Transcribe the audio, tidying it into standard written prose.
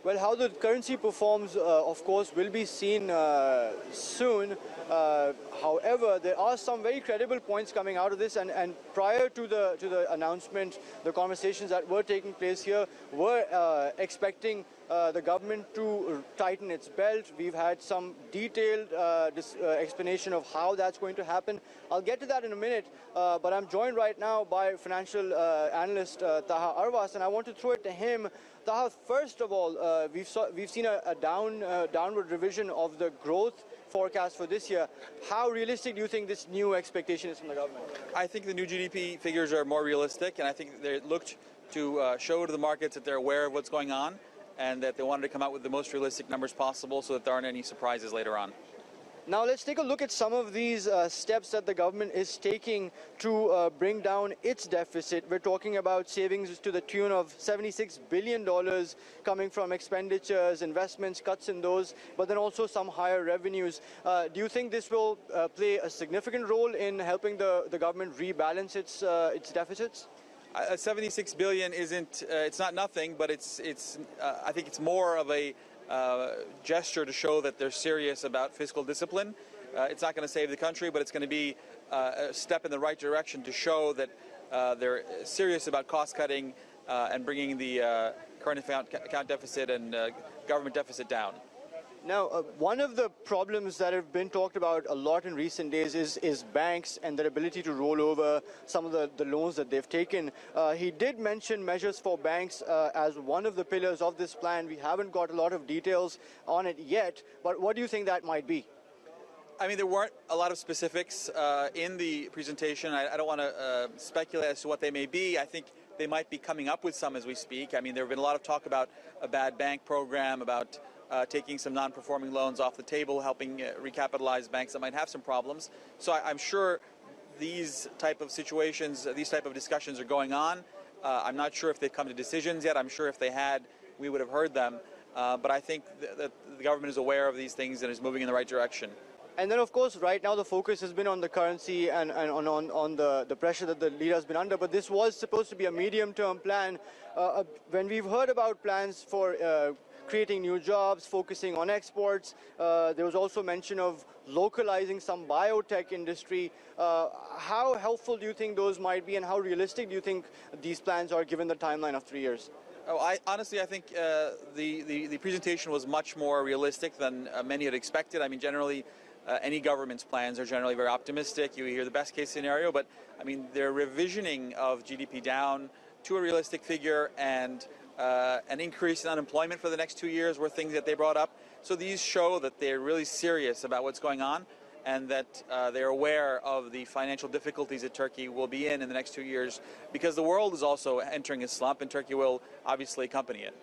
Well, how the currency performs, of course, will be seen soon. However, there are some very credible points coming out of this, and prior to the announcement, the conversations that were taking place here were expecting the government to tighten its belt. We've had some detailed explanation of how that's going to happen. I'll get to that in a minute, but I'm joined right now by financial analyst Taha Arwas, and I want to throw it to him. Taha, first of all, we've seen a downward revision of the growth forecast for this year. How realistic do you think this new expectation is from the government? I think the new GDP figures are more realistic, and I think they looked to show to the markets that they're aware of what's going on and that they wanted to come out with the most realistic numbers possible so that there aren't any surprises later on. Now let's take a look at some of these steps that the government is taking to bring down its deficit. We're talking about savings to the tune of $76 billion coming from expenditures, investments, cuts in those, but then also some higher revenues. Do you think this will play a significant role in helping the government rebalance its deficits? 76 billion isn't, it's not nothing, but I think it's more of a gesture to show that they're serious about fiscal discipline. It's not going to save the country, but it's going to be a step in the right direction to show that they're serious about cost cutting and bringing the current account deficit and government deficit down. Now, one of the problems that have been talked about a lot in recent days is banks and their ability to roll over some of the loans that they've taken. He did mention measures for banks as one of the pillars of this plan. We haven't got a lot of details on it yet, but what do you think that might be? I mean, there weren't a lot of specifics in the presentation. I don't want to speculate as to what they may be. I think they might be coming up with some as we speak. I mean, there have been a lot of talk about a bad bank program, about taking some non-performing loans off the table, helping recapitalize banks that might have some problems. So I'm sure these type of situations, these type of discussions are going on. I'm not sure if they've come to decisions yet. I'm sure if they had, we would have heard them. But I think that the government is aware of these things and is moving in the right direction. And then, of course, right now the focus has been on the currency and on the pressure that the lira has been under. But this was supposed to be a medium-term plan. When we've heard about plans for creating new jobs, focusing on exports, there was also mention of localizing some biotech industry. How helpful do you think those might be, and how realistic do you think these plans are given the timeline of 3 years? Honestly, I think the presentation was much more realistic than many had expected. I mean, generally, any government's plans are generally very optimistic. You hear the best case scenario, but I mean, their revisioning of GDP down to a realistic figure and an increase in unemployment for the next 2 years were things that they brought up. So these show that they're really serious about what's going on and that they're aware of the financial difficulties that Turkey will be in the next 2 years, because the world is also entering a slump and Turkey will obviously accompany it.